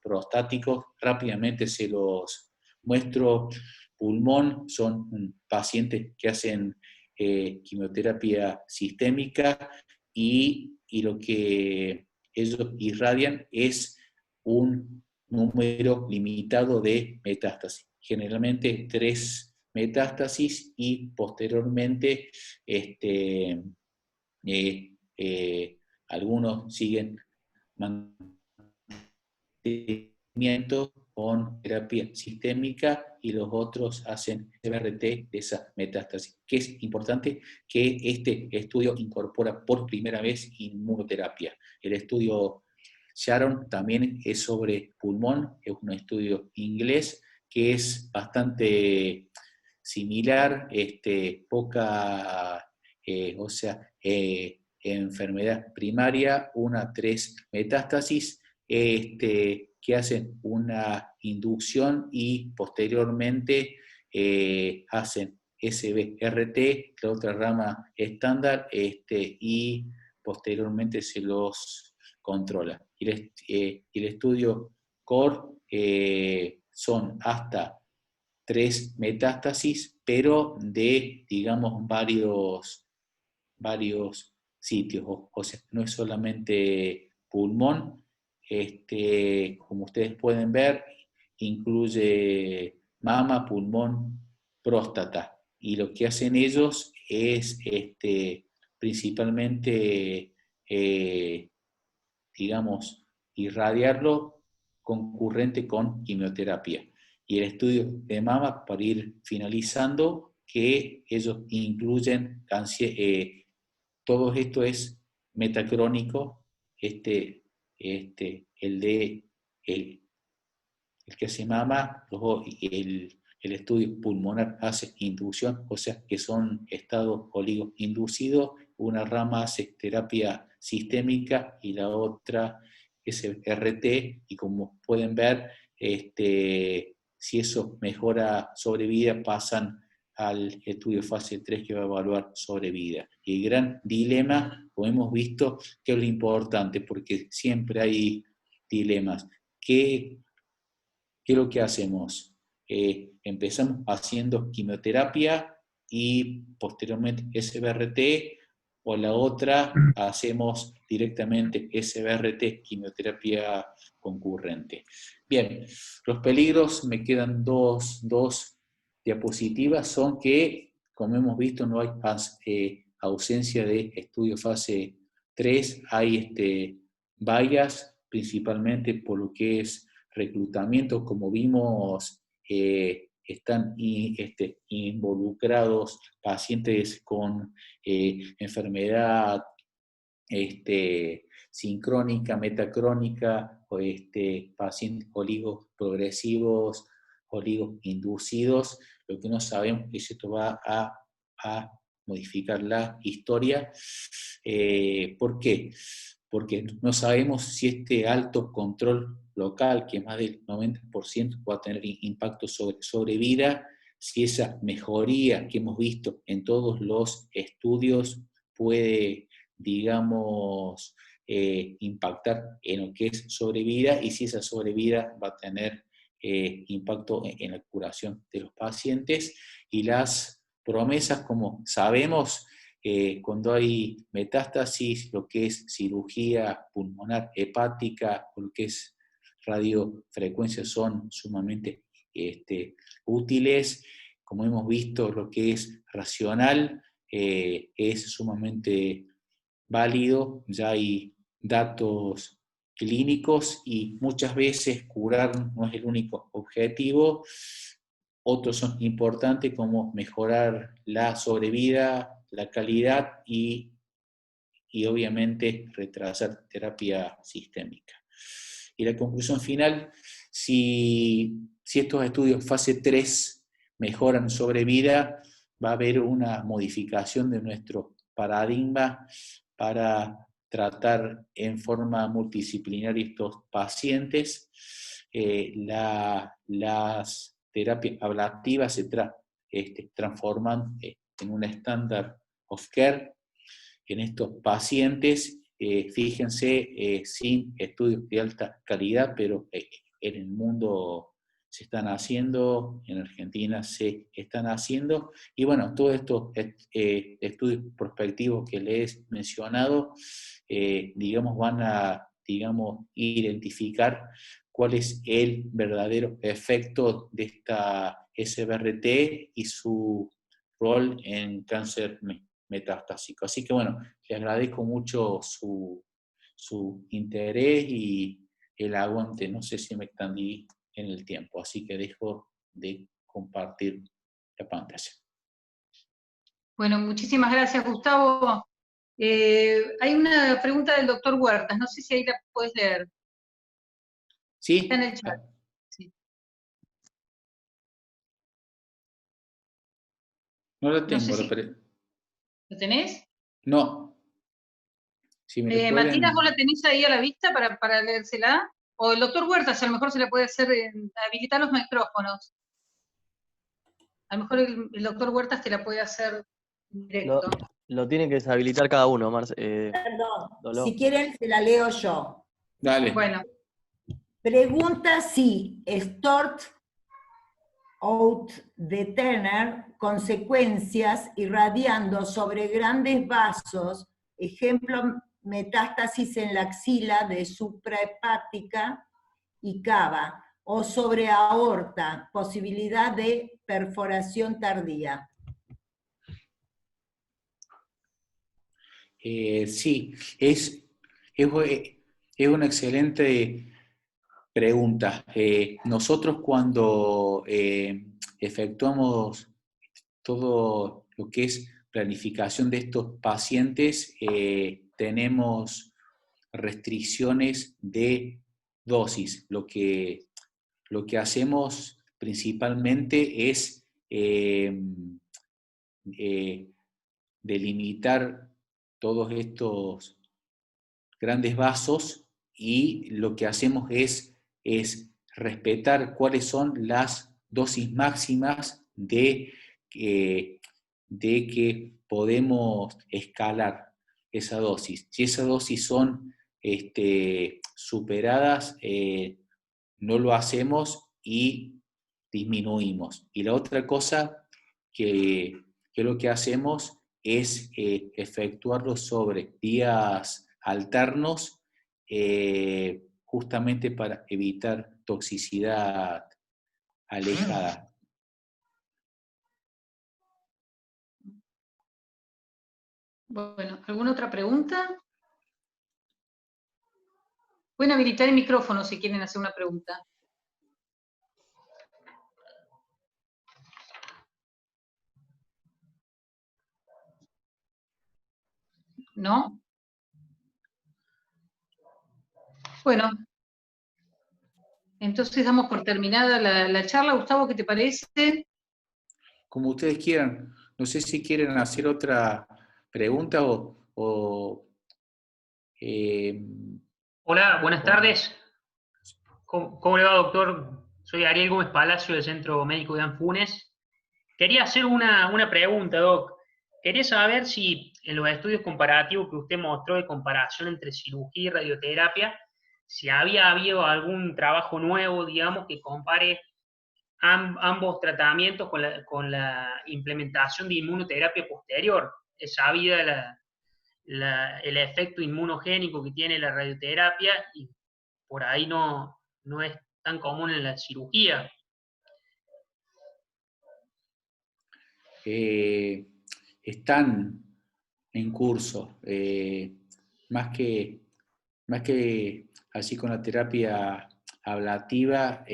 prostático. Rápidamente se los muestro. Pulmón son pacientes que hacen quimioterapia sistémica, y lo que ellos irradian es un número limitado de metástasis, generalmente 3 metástasis, y posteriormente algunos siguen mantenimiento con terapia sistémica, y los otros hacen CBRT de esa metástasis. Que es importante que este estudio incorpora por primera vez inmunoterapia. El estudio Sharon también es sobre pulmón, es un estudio inglés que es bastante similar, enfermedad primaria, 1 a 3 metástasis, que hacen una inducción y posteriormente hacen SBRT, la otra rama estándar, y posteriormente se los controla. Y el estudio CORE son hasta 3 metástasis, pero de, digamos, varios sitios. O sea, no es solamente pulmón, como ustedes pueden ver, incluye mama, pulmón, próstata. Y lo que hacen ellos es principalmente, digamos, irradiarlo concurrente con quimioterapia. Y el estudio de mama, para ir finalizando, que ellos incluyen cáncer, todo esto es metacrónico, el que se mama, el estudio pulmonar hace inducción, o sea que son estados oligoinducidos, una rama hace terapia sistémica y la otra es RT, y como pueden ver, si eso mejora sobrevida, pasan al estudio fase 3 que va a evaluar sobrevida. Y el gran dilema, como hemos visto, que es lo importante, porque siempre hay dilemas. ¿Qué es lo que hacemos? Empezamos haciendo quimioterapia y posteriormente SBRT, o la otra, hacemos directamente SBRT, quimioterapia concurrente. Bien, los peligros, me quedan dos diapositivas son que, como hemos visto, no hay ausencia de estudio fase 3, hay vallas, principalmente por lo que es reclutamiento, como vimos, están involucrados pacientes con enfermedad sincrónica, metacrónica, o pacientes oligoprogresivos, oligoinducidos. Lo que no sabemos es si esto va a modificar la historia. ¿Por qué? Porque no sabemos si este alto control local, que más del 90% va a tener impacto sobre vida, si esa mejoría que hemos visto en todos los estudios puede, digamos, impactar en lo que es sobrevida, y si esa sobrevida va a tener impacto en la curación de los pacientes. Y las promesas, como sabemos, cuando hay metástasis, lo que es cirugía pulmonar hepática, o lo que es radiofrecuencia, son sumamente útiles. Como hemos visto, lo que es racional es sumamente válido, ya hay datos clínicos, y muchas veces curar no es el único objetivo. Otros son importantes, como mejorar la sobrevida, la calidad y obviamente retrasar terapia sistémica. Y la conclusión final: si estos estudios fase 3 mejoran sobrevida, va a haber una modificación de nuestro paradigma para tratar en forma multidisciplinaria estos pacientes. Las terapias ablativas se transforman en un estándar of care en estos pacientes. Fíjense, sin estudios de alta calidad, pero en el mundo se están haciendo, en Argentina se están haciendo, y bueno, todos estos estudios prospectivos que les he mencionado, digamos, van a, digamos, identificar cuál es el verdadero efecto de esta SBRT y su rol en cáncer metastásico. Así que bueno, les agradezco mucho su interés y el aguante. No sé si me extendí en el tiempo, así que dejo de compartir la pantalla. Bueno, muchísimas gracias, Gustavo. Hay una pregunta del doctor Huertas, no sé si ahí la puedes leer. ¿Sí? Está en el chat. Sí. No la tengo. No sé si, ¿lo tenés? No. Si me lo pueden... Matías, ¿vos la tenés ahí a la vista para leérsela? O el doctor Huertas, a lo mejor se le puede hacer, habilitar los micrófonos. A lo mejor el doctor Huertas te la puede hacer directo. Lo tiene que deshabilitar cada uno, Perdón, Doló. si quieren se la leo yo. Dale. Bueno. Pregunta si Stort out de tener consecuencias irradiando sobre grandes vasos, ejemplo, metástasis en la axila de suprahepática y cava, o sobre aorta, posibilidad de perforación tardía. Sí, es una excelente pregunta. Nosotros, cuando efectuamos todo lo que es planificación de estos pacientes, tenemos restricciones de dosis. Lo que hacemos principalmente es delimitar todos estos grandes vasos, y lo que hacemos es respetar cuáles son las dosis máximas de que podemos escalar esa dosis. Si esas dosis son superadas, no lo hacemos y disminuimos. Y la otra cosa que lo que hacemos es efectuarlo sobre días alternos, justamente para evitar toxicidad alejada. Bueno, ¿alguna otra pregunta? Pueden habilitar el micrófono si quieren hacer una pregunta. ¿No? Bueno, entonces damos por terminada la charla. Gustavo, ¿qué te parece? Como ustedes quieran. No sé si quieren hacer otra pregunta Hola, buenas tardes. ¿Cómo le va, doctor? Soy Ariel Gómez Palacio del Centro Médico de Anfunes. Quería hacer una pregunta, doc. Quería saber si en los estudios comparativos que usted mostró de comparación entre cirugía y radioterapia, si había habido algún trabajo nuevo, digamos, que compare ambos tratamientos con la implementación de inmunoterapia posterior. Es sabida el efecto inmunogénico que tiene la radioterapia y por ahí no es tan común en la cirugía. están en curso. Más que así con la terapia ablativa,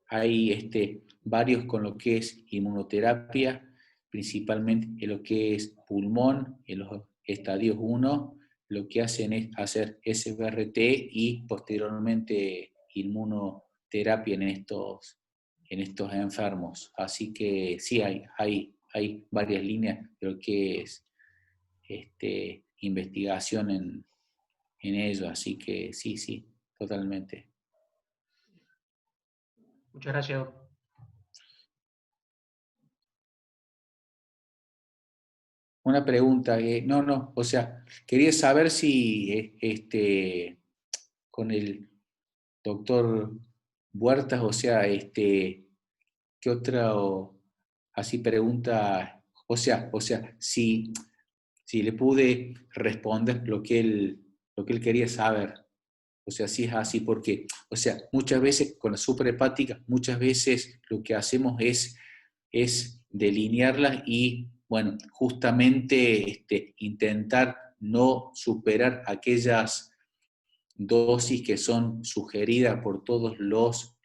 hay varios con lo que es inmunoterapia, principalmente en lo que es pulmón, en los estadios 1, lo que hacen es hacer SBRT y posteriormente inmunoterapia en estos enfermos. Así que sí, hay varias líneas de lo que es investigación en ello, así que sí, totalmente. Muchas gracias, doctor. Una pregunta, o sea, quería saber si con el doctor Huertas, o sea, ¿qué otra así pregunta? O sea, si le pude responder lo que él quería saber. O sea, si es así, porque, o sea, muchas veces con la suprahepática, muchas veces lo que hacemos es delinearlas y, bueno, justamente intentar no superar aquellas dosis que son sugeridas por todos los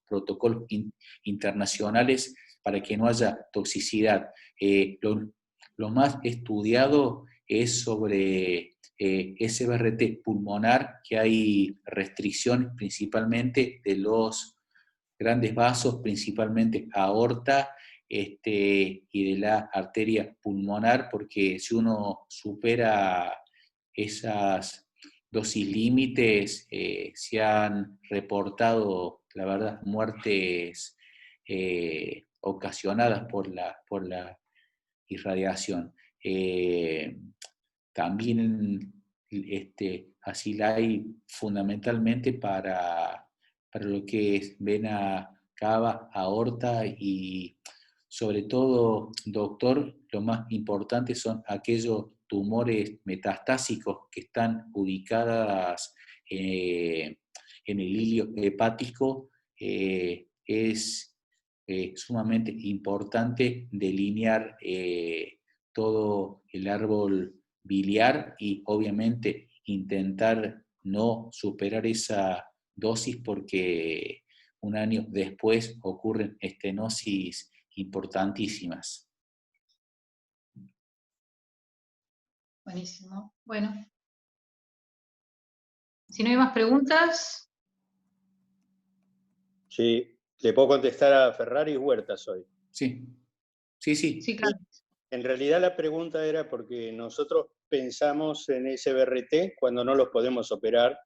protocolos internacionales para que no haya toxicidad. Lo más estudiado es sobre SBRT pulmonar, que hay restricciones principalmente de los grandes vasos, principalmente aorta y de la arteria pulmonar, porque si uno supera esas dosis límites, se han reportado, la verdad, muertes ocasionadas por la irradiación. También así la hay fundamentalmente para lo que es vena cava, aorta y sobre todo, doctor, lo más importante son aquellos tumores metastásicos que están ubicadas en el hilio hepático. Es sumamente importante delinear todo el árbol biliar y obviamente intentar no superar esa dosis porque un año después ocurren estenosis importantísimas. Buenísimo. Bueno. Si no hay más preguntas. Sí, le puedo contestar a Ferrari Huertas hoy. Sí. Sí, claro. En realidad la pregunta era porque nosotros pensamos en SBRT cuando no los podemos operar,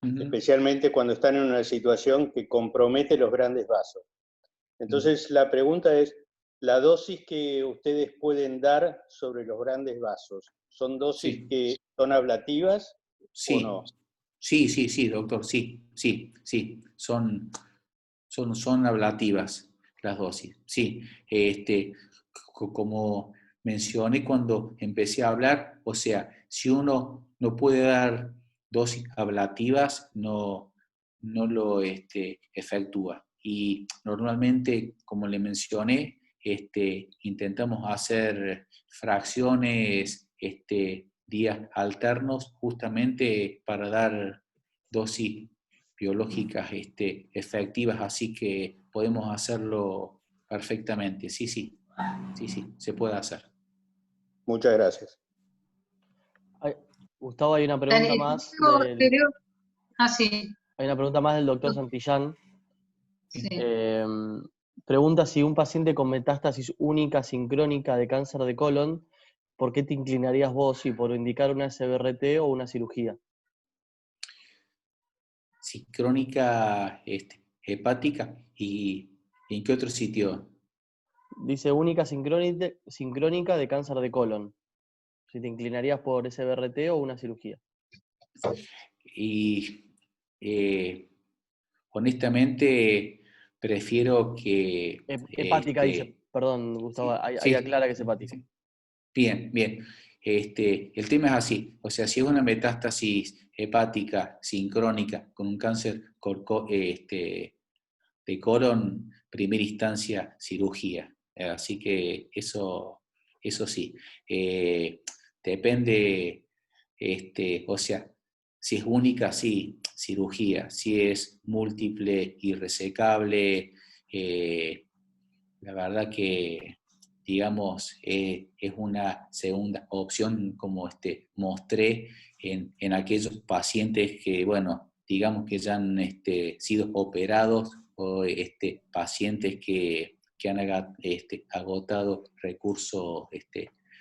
especialmente cuando están en una situación que compromete los grandes vasos. Entonces la pregunta es, ¿la dosis que ustedes pueden dar sobre los grandes vasos son dosis que son ablativas o no? Sí, doctor, sí. Son ablativas las dosis. Sí, como mencioné cuando empecé a hablar, o sea, si uno no puede dar dosis ablativas, no lo efectúa. Y normalmente, como le mencioné, intentamos hacer fracciones, días alternos, justamente para dar dosis biológicas efectivas, así que podemos hacerlo perfectamente. Sí, se puede hacer. Muchas gracias. Gustavo, hay una pregunta más sí. hay una pregunta más del doctor Santillán. Sí. Pregunta si un paciente con metástasis única sincrónica de cáncer de colon, ¿por qué te inclinarías vos, si por indicar una SBRT o una cirugía? Sincrónica hepática, ¿y en qué otro sitio? Dice única sincrónica de cáncer de colon. Si te inclinarías por SBRT o una cirugía. Y honestamente prefiero que... hepática dice, perdón, Gustavo, ahí aclara que es hepática. Bien. El tema es así, o sea, si es una metástasis hepática sincrónica con un cáncer de colon, primera instancia cirugía. Así que eso sí. Depende, o sea, si es única, sí, cirugía. Si es múltiple y resecable, la verdad que, digamos, es una segunda opción, como mostré en aquellos pacientes que, bueno, digamos que ya han sido operados, o pacientes que han agotado recursos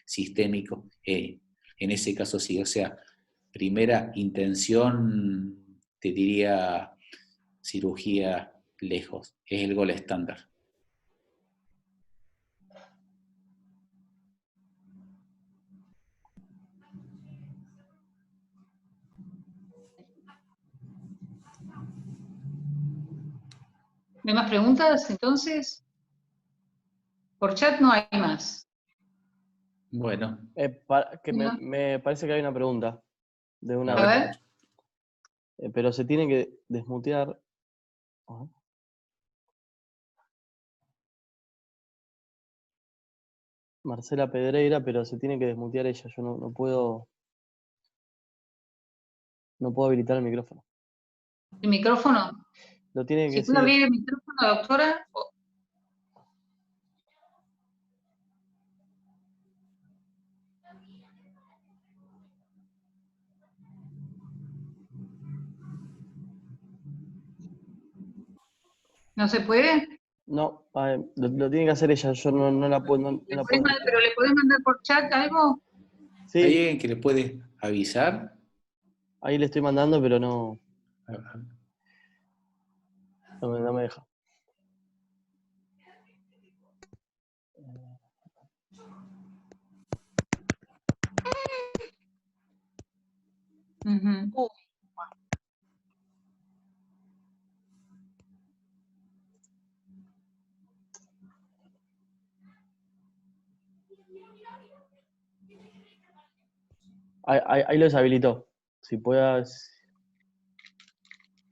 sistémicos. En ese caso sí, o sea, primera intención, te diría cirugía lejos, es el gol estándar. ¿No hay más preguntas, entonces? Por chat no hay más. Bueno. Me parece que hay una pregunta. De una A ver. Pero se tiene que desmutear. Marcela Pedreira, pero se tiene que desmutear ella. Yo no puedo habilitar el micrófono. ¿El micrófono? Lo tiene que ¿Si puede abrir el micrófono, doctora? ¿No se puede? No, lo tiene que hacer ella. Yo no la puedo. ¿Pero le podés mandar por chat algo? Sí. ¿Hay alguien que le puede avisar? Ahí le estoy mandando, pero no me deja. Ahí lo deshabilitó. Si puedas.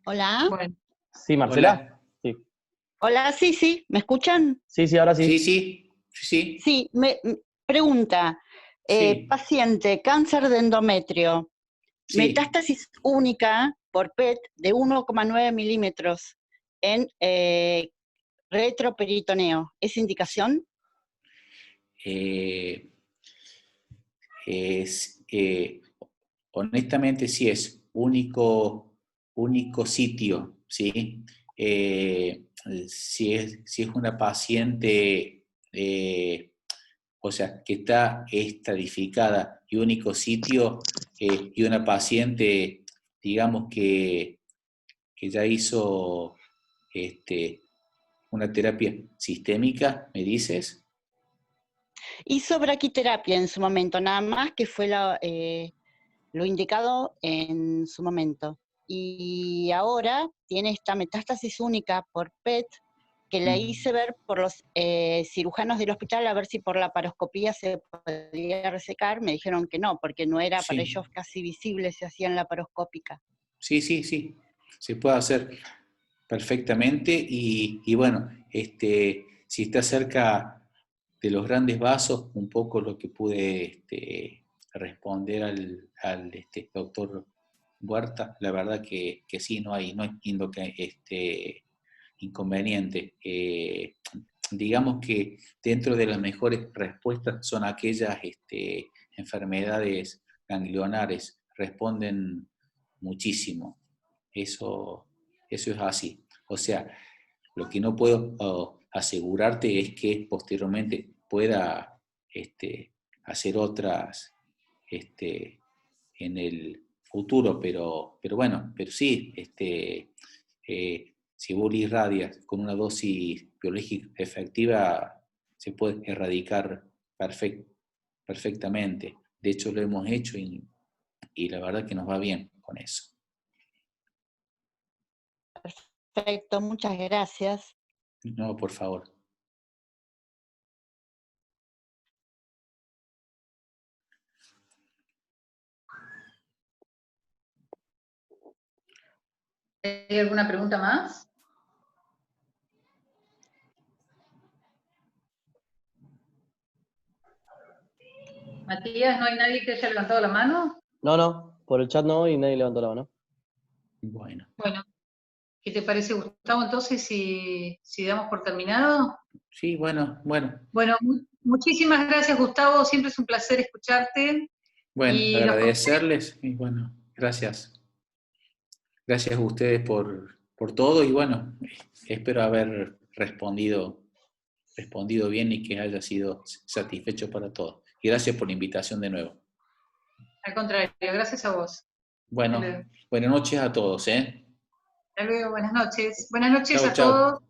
Hola. Bueno. Sí, Marcela. Hola. Sí. Hola, sí, ¿me escuchan? Sí, ahora sí. Sí. Sí, pregunta. Sí. Paciente, cáncer de endometrio, Sí. metástasis única por PET de 1,9 milímetros en retroperitoneo. ¿Es indicación? Honestamente sí es único sitio, ¿sí? Si es una paciente, o sea, que está estratificada y único sitio, y una paciente, digamos que ya hizo una terapia sistémica, ¿me dices? Hizo braquiterapia en su momento, nada más que fue lo indicado en su momento. Y ahora tiene esta metástasis única por PET, que la hice ver por los cirujanos del hospital, a ver si por la laparoscopía se podía resecar. Me dijeron que no, porque no era para ellos casi visible, se hacía en laparoscópica. Sí, se puede hacer perfectamente, y bueno, si está cerca los grandes vasos, un poco lo que pude responder al doctor Huerta, la verdad que sí, no hay inconveniente. Digamos que dentro de las mejores respuestas son aquellas enfermedades ganglionares, responden muchísimo. Eso es así. O sea, lo que no puedo asegurarte es que posteriormente pueda hacer otras en el futuro, pero bueno, pero sí, si vos irradias con una dosis biológica efectiva, se puede erradicar perfectamente. De hecho, lo hemos hecho y la verdad que nos va bien con eso. Perfecto, muchas gracias. No, por favor. ¿Hay alguna pregunta más? Matías, ¿no hay nadie que haya levantado la mano? No, por el chat no y nadie levantó la mano. Bueno, ¿qué te parece, Gustavo, entonces, si damos por terminado? sí, bueno. Bueno, muchísimas gracias, Gustavo, siempre es un placer escucharte. Bueno, Y agradecerles y bueno, gracias. Gracias a ustedes por todo y bueno, espero haber respondido bien y que haya sido satisfecho para todos. Y gracias por la invitación de nuevo. Al contrario, gracias a vos. Bueno, buenas noches a todos. Hasta luego, buenas noches. Buenas noches Chau, a chau. todos.